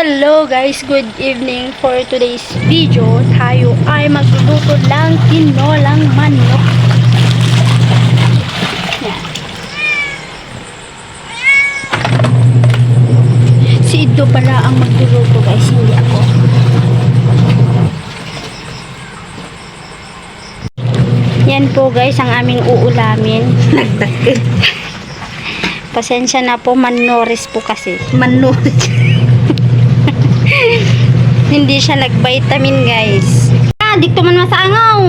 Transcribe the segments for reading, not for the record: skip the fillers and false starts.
Hello guys, good evening. For today's video, tayo ay magluluto ng tinolang manok. Yan. Si Ido pala ang magluluto guys, hindi ako. Yan po guys, ang aming uulamin. Pasensya na po, mannoris po kasi. Mannoris. Hindi siya nag-vitamin guys. Dito man masangaw.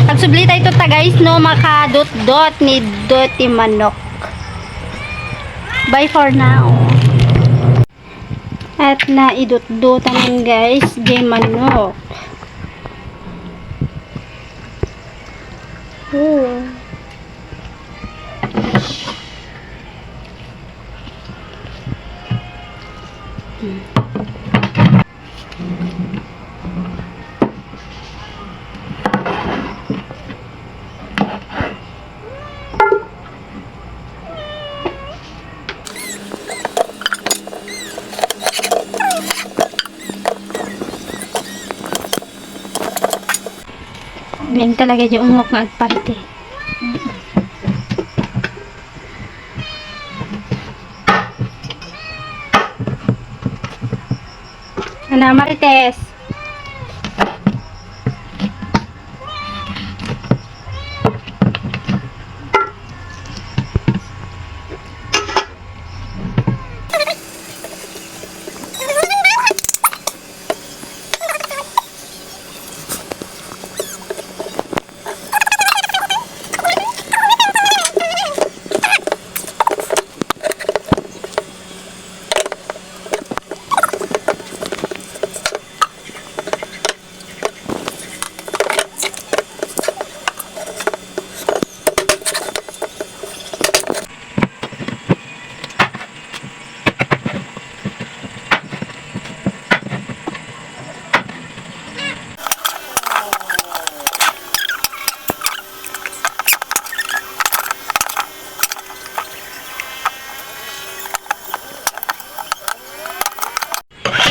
Nagsubli tayo ta guys, no, makadot-dot ni doti manok. Bye for now. At naidot-dotan guys, di manok. Oh. Ganyan talaga yung ungok nga agparte. Ana Marites.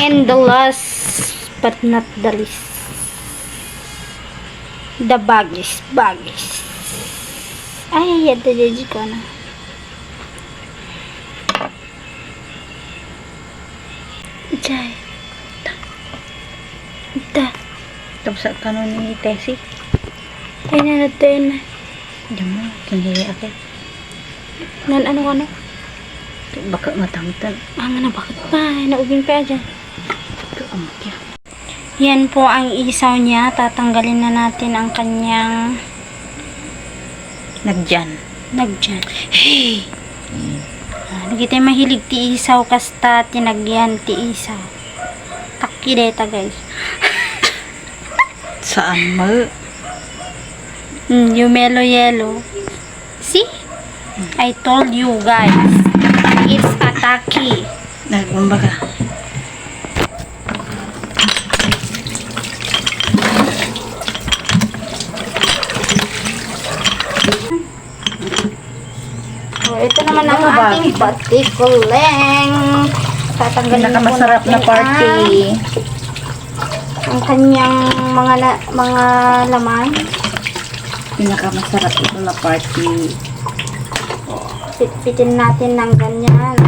And the last but not the least, the bagis. Ay, yata jaji ko na. Jai. Ita. Tapos sa ni Tessie. Ay na natin. Diyan mo, kinili ako. Nan ano? Baka matamtan. Nga na, bakit pa? Naubin pa dyan. Ito, Yan po ang isaw niya. Tatanggalin na natin ang kanyang Nagdyan. Hey! Lagi tayo mahilig ti isaw kasta tinagyan ti isaw. Takideta guys. Saan mo? Yung yellow. See? I told you guys. It's ataki. Nagkumbaga. Ito naman ang ating patikuleng. Tatanggalin na Pinakamasarap na party. Ang kanyang mga laman. Pinakamasarap ito na party. Pitpitin natin ng ganyan.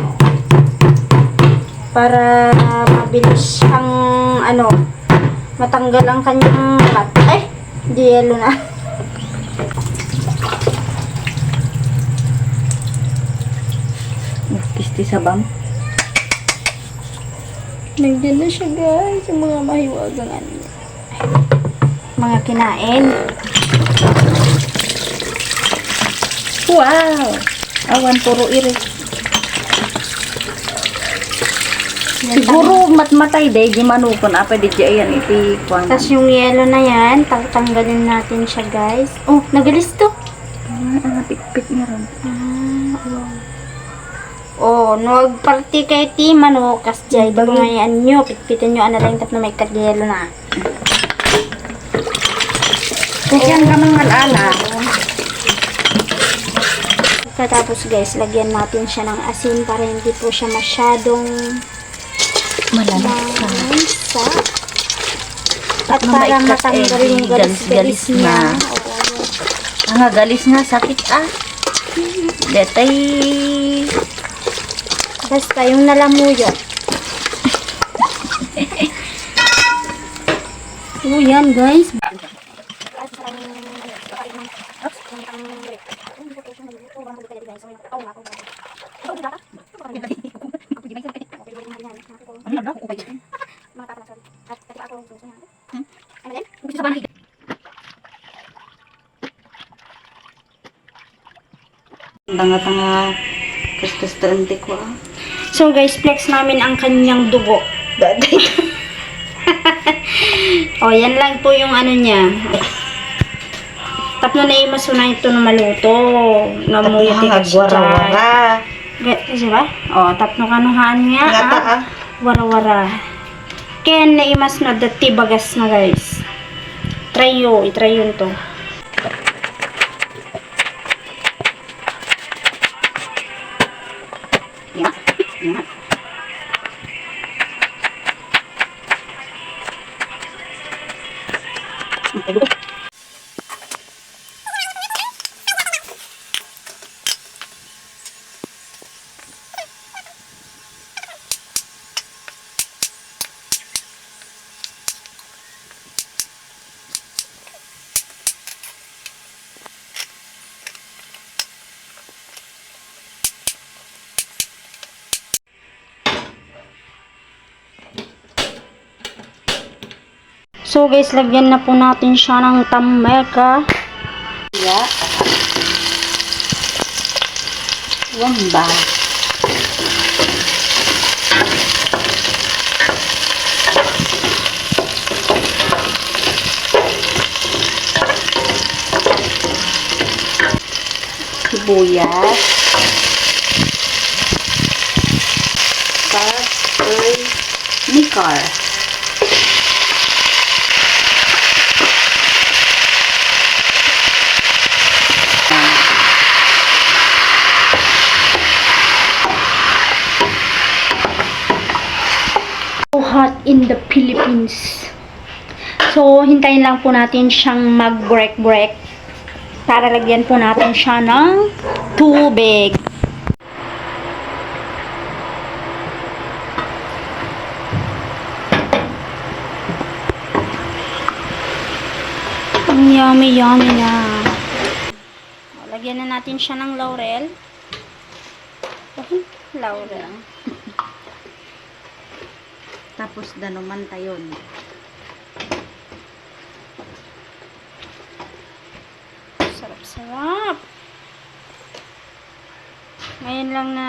Para mabilis ang matanggal ang kanyang mat. Ay! Di yelo na. Kisti sa bam. Nandiyan na siya guys. Yung mga mahiwagang mga kinain. Wow! Awan puro iri. Siguro matmatay day di manukon apa di ayan iti kwan. Tapos yung yellow na yan, tanggalin natin siya guys. Oh, nagalis to. Ang pikpik niya ron. Oh, nagparty kay ti manok kas jay bangayan nyo, pitpitin nyo lang tap na may kadyelo na. Kaya ka mga ala. Pagkatapos guys, lagyan natin siya ng asin para hindi po siya masyadong Mansa. At At para maikat matanggal eh, yung galis-galis galis-galis niya. na. Oo. Ang galis nga sakit Detay Basta yung nalamuyot. Oh, yan guys. tanga-tanga kuskus-trente ko So guys, flex namin ang kanyang dugo. O, yan lang po yung ano niya. Tapno na imasuna ito na maluto. Namuyo ti wara-wara. Kasi ba? O, tapno kanuhaan nga. Ngata Wara-wara. Kaya na imas na dati bagas na guys. Itry yun to. Yeah. Yeah. So guys, lagyan na po natin siya ng tameka. Yeah. Wamba. Sibuyas. Nikar. So hot in the Philippines. So, hintayin lang po natin siyang mag-break. Para lagyan po natin siya ng tubig. Ang yummy na. O, lagyan na natin siya ng laurel. Laurel. Tapos danuman tayon. Sarap. Ngayon lang na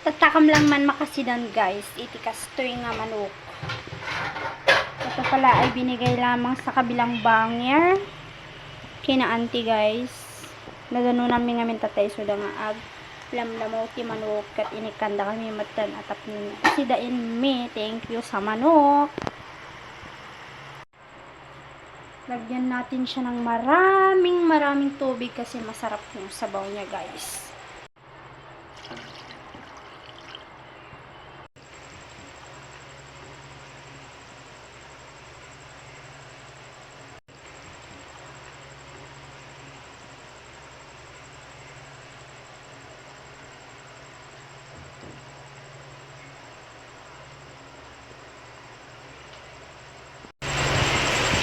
tatakam lang man makasidan guys. Itikastoy nga manok. Ito pala ay binigay lamang sa kabilang bangyer. Kina auntie guys. Nagano namin ngamin tatay so da nga ag lamlamaw ti manok kat inikanda kami matan atap nun. Kasi dain me. Thank you sa manok. Lagyan natin siya ng maraming tubig kasi masarap yung sabaw niya guys.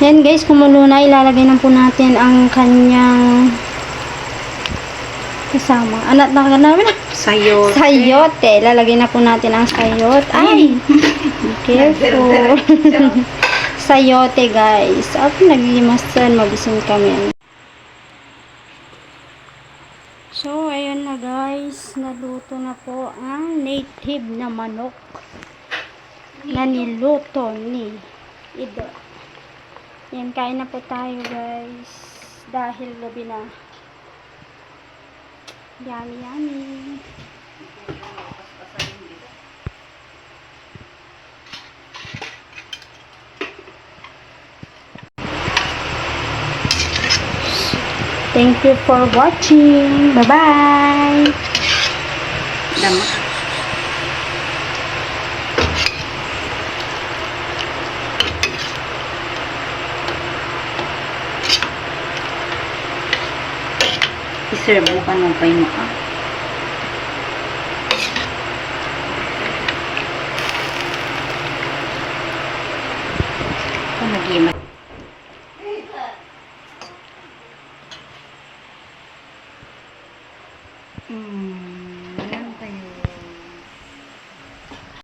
Yan guys, kumulo na, ilalagay na po natin ang kanyang kasama. Anak na namin. Sayote. Sayote. Ilalagay na po natin ang sayote. Ay! Be careful. Sayote guys. At naglimasan, mabisin kami. So, ayun na guys. Naluto na po ang native na manok na niluto ni Ido. Yan, kain na po tayo guys. Dahil gabi na. Yummy. Thank you for watching. Bye-bye. Dama. iserve mo ka ng pay mo ka.